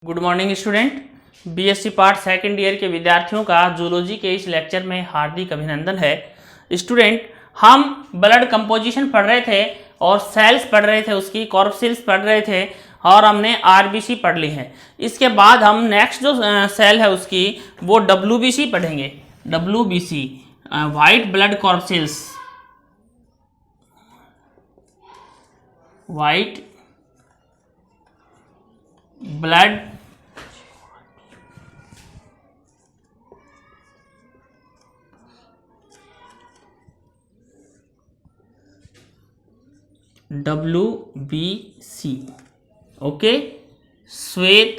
Good morning student. BSc part second year के विद्यार्थियों का जूलॉजी के इस लेक्चर में हार्दिक अभिनंदन है। स्टूडेंट, हम ब्लड कंपोजिशन पढ़ रहे थे और सेल्स पढ़ रहे थे, उसकी कॉर्पसेल्स पढ़ रहे थे और हमने आरबीसी पढ़ ली है। इसके बाद हम नेक्स्ट जो सेल है उसकी वो डब्ल्यूबीसी पढ़ेंगे। WBC white blood corpuscles, white blood WBC, okay. श्वेत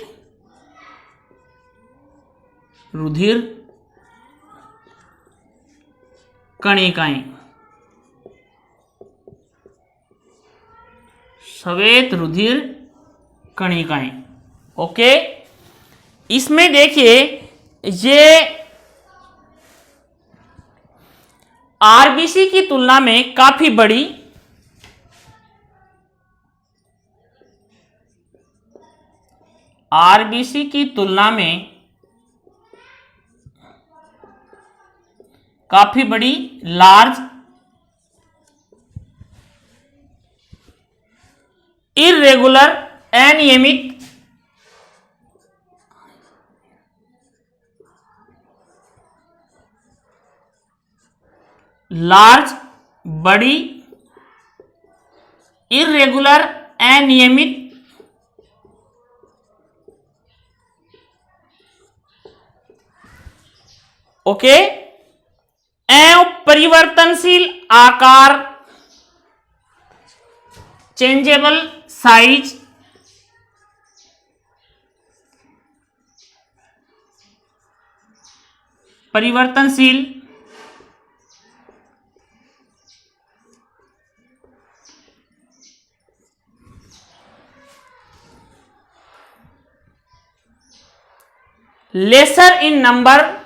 रुधिर कणिकाएं, श्वेत रुधिर कणिकाएं, ओके। इसमें देखिए ये आरबीसी की तुलना में काफी बड़ी, आरबीसी की तुलना में काफी बड़ी, लार्ज, इर्रेगुलर, अनियमित, लार्ज बड़ी, इर्रेगुलर अनियमित, ओके, एवं परिवर्तनशील आकार, चेंजेबल साइज, परिवर्तनशील, लेसर इन नंबर,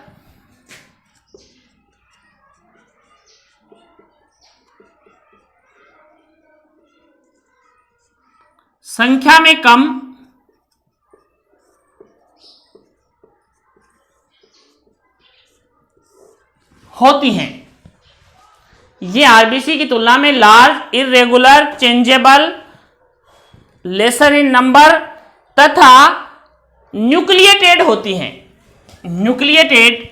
संख्या में कम, होती हैं। ये आरबीसी की तुलना में लार्ज, इर्रेगुलर, चेंजेबल, लेसर इन नंबर तथा न्यूक्लिएटेड होती हैं। न्यूक्लिएटेड,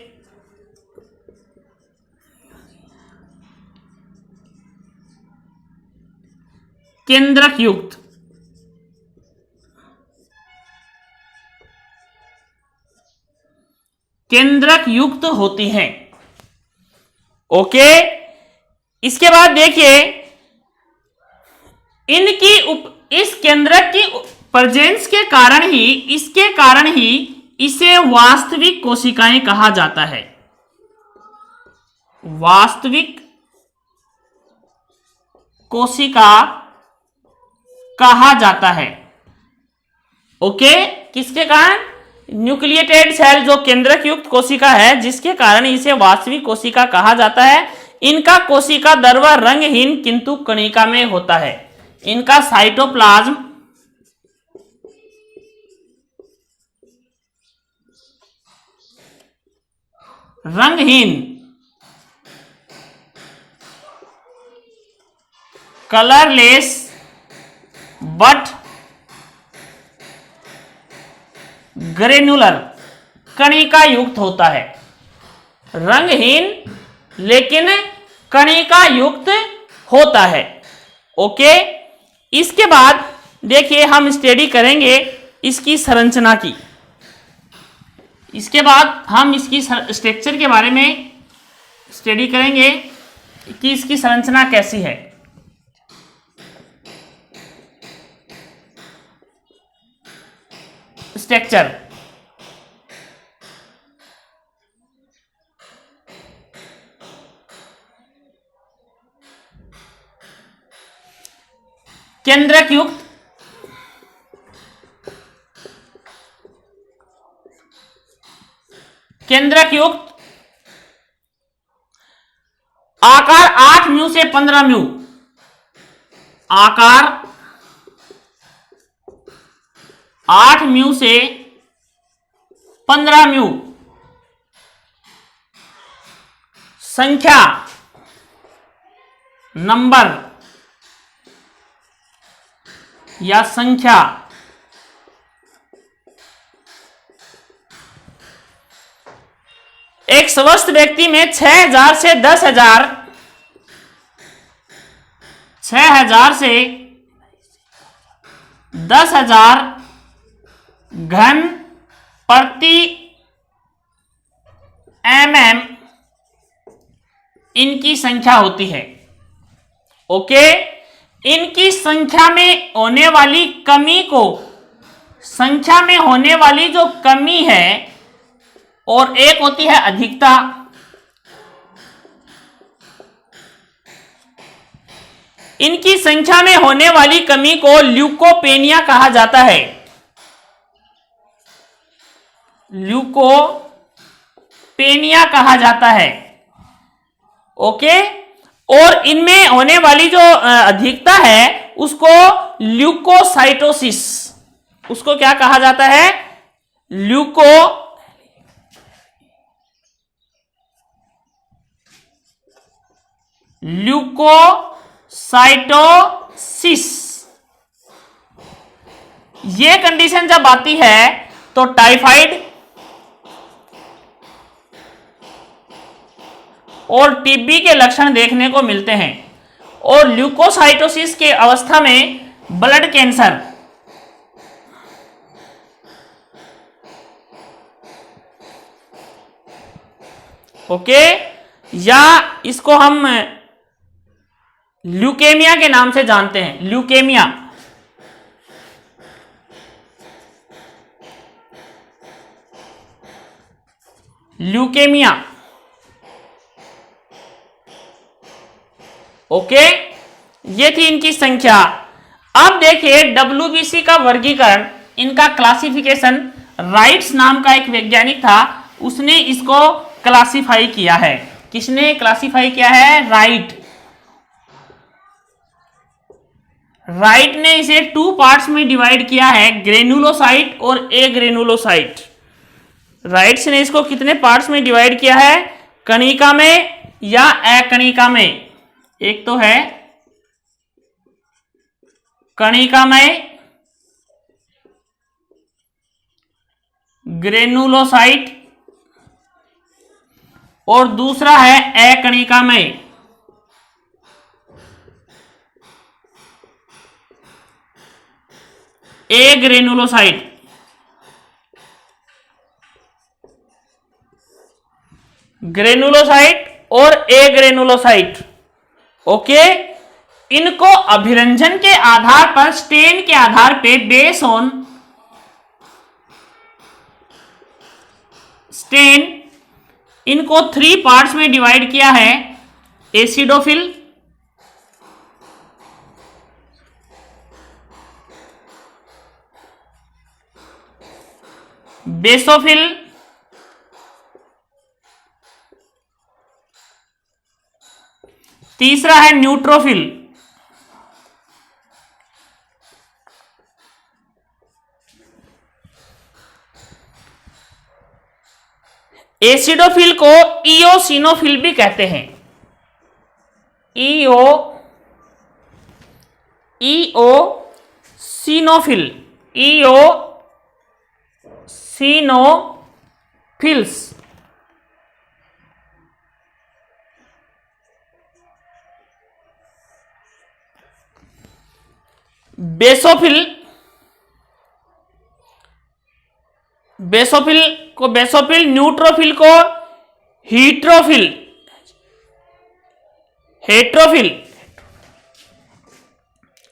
केंद्रक युक्त, केंद्रक युक्त होती हैं, ओके। इसके बाद देखिए इस केंद्रक की प्रेजेंस के कारण ही, इसके कारण ही इसे वास्तविक कोशिकाएं कहा जाता है। वास्तविक कोशिका कहा जाता है, ओके। किसके कारण? न्यूक्लिएटेड सेल जो केंद्रक युक्त कोशिका है, जिसके कारण इसे वास्तविक कोशिका कहा जाता है। इनका कोशिका द्रव रंगहीन किंतु कणिका में होता है। इनका साइटोप्लाज्म रंगहीन, कलरलेस बट ग्रेनुलर, कणिका युक्त होता है। रंगहीन लेकिन कणिका युक्त होता है, ओके। इसके बाद देखिए हम स्टडी करेंगे इसकी संरचना की। इसके बाद हम इसकी स्ट्रक्चर के बारे में स्टडी करेंगे कि इसकी संरचना कैसी है। स्ट्रक्चर, केंद्रक युक्त, केंद्रक युक्त, आकार 8 म्यू से 15 म्यू, आकार 8 म्यू से 15 म्यू। संख्या, नंबर या संख्या। एक स्वस्थ व्यक्ति में 6000 से 10,000, 6000 से 10,000 घन प्रति mm इनकी संख्या होती है। ओके, इनकी संख्या में होने वाली कमी को, संख्या में होने वाली जो कमी है, और एक होती है अधिकता। इनकी संख्या में होने वाली कमी को ल्यूकोपेनिया कहा जाता है। ल्यूकोपेनिया कहा जाता है। ओके, और इनमें होने वाली जो अधिकता है उसको ल्यूकोसाइटोसिस, उसको क्या कहा जाता है? ल्यूकोसाइटोसिस। ये कंडीशन जब आती है तो टाइफाइड और टीबी के लक्षण देखने को मिलते हैं, और ल्यूकोसाइटोसिस के अवस्था में ब्लड कैंसर, ओके, या इसको हम ल्यूकेमिया के नाम से जानते हैं। Leukaemia, leukaemia. ओके, ये थी इनकी संख्या। अब देखिए डब्ल्यूबीसी का वर्गीकरण, इनका क्लासिफिकेशन, राइट्स नाम का एक वैज्ञानिक था, उसने इसको क्लासिफाई किया है। किसने क्लासिफाई किया है? राइट। राइट ने इसे 2 पार्ट्स में डिवाइड किया है, ग्रेनुलोसाइट और ए ग्रेनुलोसाइट। राइट्स ने इसको कितने पार्ट्स में डिवाइड किया है? कणिका में या अकणिका में? एक तो है कणिकामय ग्रेनुलोसाइट और दूसरा है अकणिकामय ए ग्रेनुलोसाइट। ग्रेनुलोसाइट और ए ग्रेनुलोसाइट। ओके, इनको अभिरंजन के आधार पर, स्टेन के आधार पे, बेस ऑन स्टेन, इनको 3 पार्ट्स में डिवाइड किया है। एसिडोफिल, बेसोफिल, तीसरा है न्यूट्रोफिल। एसिडोफिल को इओसिनोफिल भी कहते हैं। Eosinophil, eosinophils. Basophil, basophil, neutrophil को हेट्रोफिल,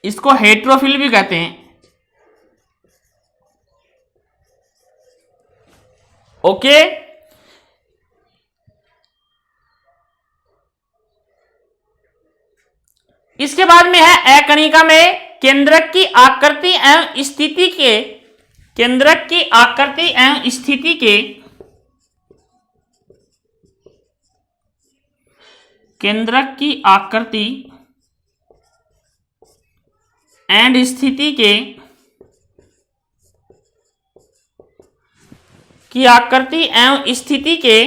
इसको हेट्रोफिल भी कहते हैं। ओके, इसके बाद में है अकणिका में केंद्रक की आकृति एवं स्थिति के, केंद्रक की आकृति एवं स्थिति के, केंद्रक की आकृति एंड स्थिति के की आकृति एवं स्थिति के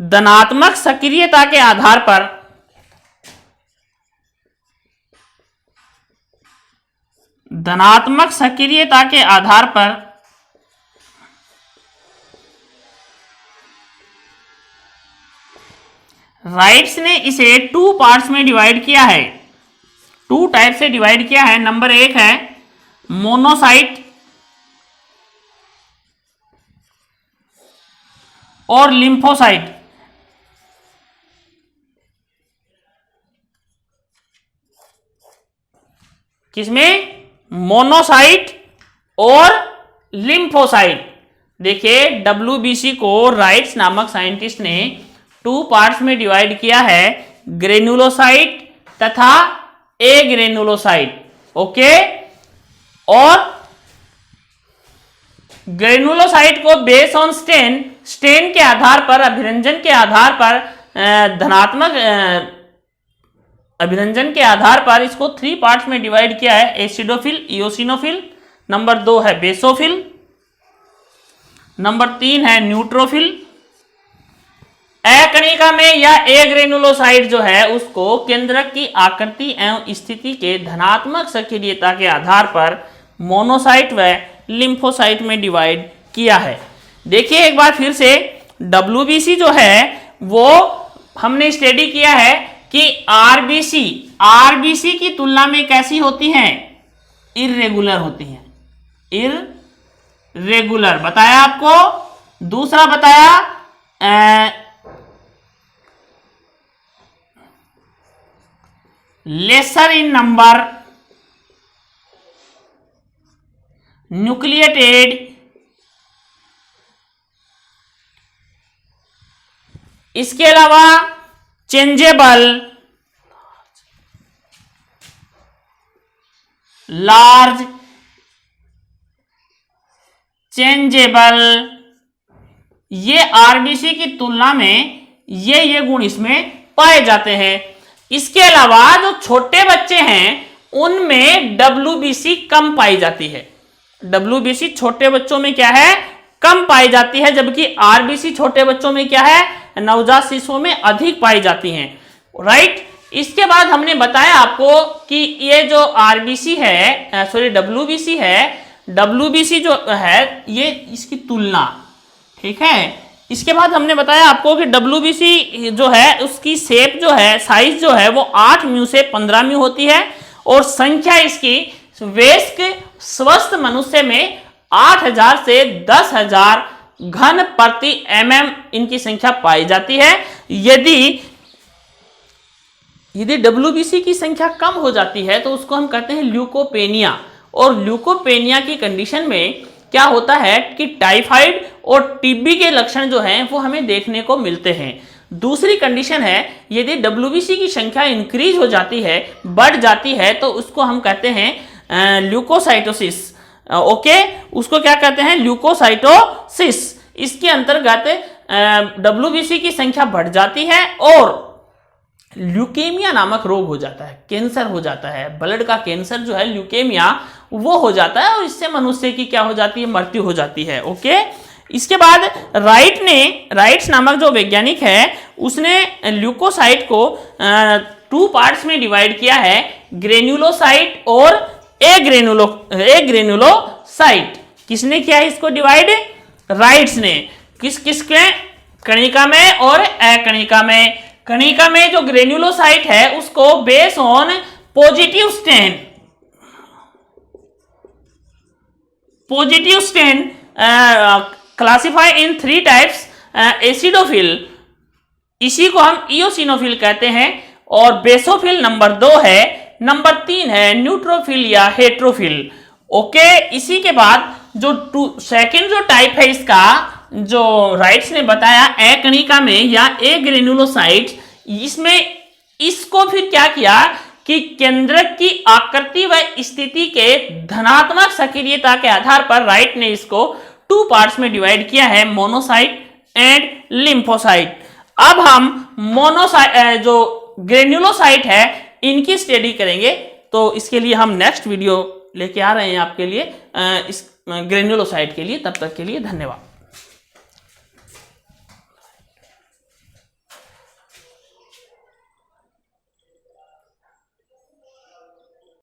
धनात्मक सक्रियता के आधार पर राइट्स ने इसे 2 पार्ट्स में डिवाइड किया है, 2 टाइप से डिवाइड किया है। नंबर 1 है मोनोसाइट और लिम्फोसाइट। किसमें? मोनोसाइट और लिम्फोसाइट। देखिए WBC को राइट्स नामक साइंटिस्ट ने 2 पार्ट्स में डिवाइड किया है, ग्रेनुलोसाइट तथा एग्रेनुलोसाइट। ओके, और ग्रेनुलोसाइट को बेस ऑन स्टेन के आधार पर, अभिरंजन के आधार पर, धनात्मक अभिरंजन के आधार पर इसको 3 पार्ट्स में डिवाइड किया है, एसिडोफिल, इओसिनोफिल। नंबर 2 है बेसोफिल। नंबर 3 है न्यूट्रोफिल। अकणिका में या एग्रेनुलोसाइट जो है उसको केंद्रक की आकृति एवं स्थिति के धनात्मक सक्रियता के आधार पर मोनोसाइट व लिम्फोसाइट में डिवाइड किया है। देखिए एक बार फिर से, WBC जो है वो हमने स्टडी किया है कि RBC की तुलना में कैसी होती हैं? इर्रेगुलर होती हैं, इर्रेगुलर बताया आपको। दूसरा बताया लेसर इन नंबर, न्यूक्लिएटेड, इसके अलावा चेंजेबल, लार्ज, चेंजेबल, ये RBC की तुलना में ये गुण इसमें पाए जाते हैं। इसके अलावा जो छोटे बच्चे हैं उनमें WBC कम पाई जाती है। WBC छोटे बच्चों में क्या है? कम पाई जाती है, जबकि RBC छोटे बच्चों में क्या है? नवजात शिशुओं में अधिक पाई जाती हैं। राइट। इसके बाद हमने बताया आपको कि ये जो RBC है, सॉरी WBC है, WBC जो है ये इसकी तुलना, ठीक है। इसके बाद हमने बताया आपको कि WBC जो है उसकी शेप जो है, साइज जो है वो 8 म्यू से 15 म्यू होती है और संख्या इसकी वयस्क स्वस्थ मनुष्य में 8000 से 10,000 घन प्रति mm इनकी संख्या पाई जाती है। यदि WBC की संख्या कम हो जाती है तो उसको हम कहते हैं ल्यूकोपेनिया, और ल्यूकोपेनिया की कंडीशन में क्या होता है कि टाइफाइड और टीबी के लक्षण जो हैं वो हमें देखने को मिलते हैं। दूसरी कंडीशन है यदि WBC की संख्या इंक्रीज हो जाती है, बढ़ जाती है, तो उसको हम कहते हैं ल्यूकोसाइटोसिस। ओके, उसको क्या कहते हैं? ल्यूकोसाइटोसिस। इसके अंतर्गत WBC की संख्या बढ़ जाती है और ल्यूकेमिया नामक रोग हो जाता है, कैंसर हो जाता है, ब्लड का कैंसर जो है ल्यूकेमिया वो हो जाता है और इससे मनुष्य की क्या हो जाती है? मृत्यु हो जाती है। ओके, इसके बाद राइट्स नामक जो वैज्ञानिक है उसने ल्यूकोसाइट को 2 पार्ट्स में डिवाइड किया है, ग्रेनुलोसाइट और एग्रेनुलोसाइट। किसने किया है इसको डिवाइड? राइट्स ने। किस के? कणिका में और अकणिका में। कणिका में जो ग्रेनुलोसाइट है उसको base on positive stain classify in 3 types, acidophil, इसी को हम इओसिनोफिल कहते हैं, और बेसोफिल नंबर 2 है, नंबर 3 है न्यूट्रोफिल या हेट्रोफिल। ओके, इसी के बाद जो सेकंड जो टाइप है इसका, जो राइट्स ने बताया अकणिका में या एग्रेनुलोसाइट, इसमें इसको फिर क्या किया कि केंद्रक की आकृति व स्थिति के धनात्मक सक्रियता के आधार पर राइट ने इसको 2 पार्ट्स में डिवाइड किया है, मोनोसाइट एंड लिम्फोसाइट। अब हम मोनोसाइट जो ग्रेनुलोसाइट है इनकी स्टडी करेंगे, तो इसके लिए हम नेक्स्ट वीडियो लेके आ रहे हैं आपके लिए इस ग्रेन्युलोसाइड के लिए। तब तक के लिए धन्यवाद।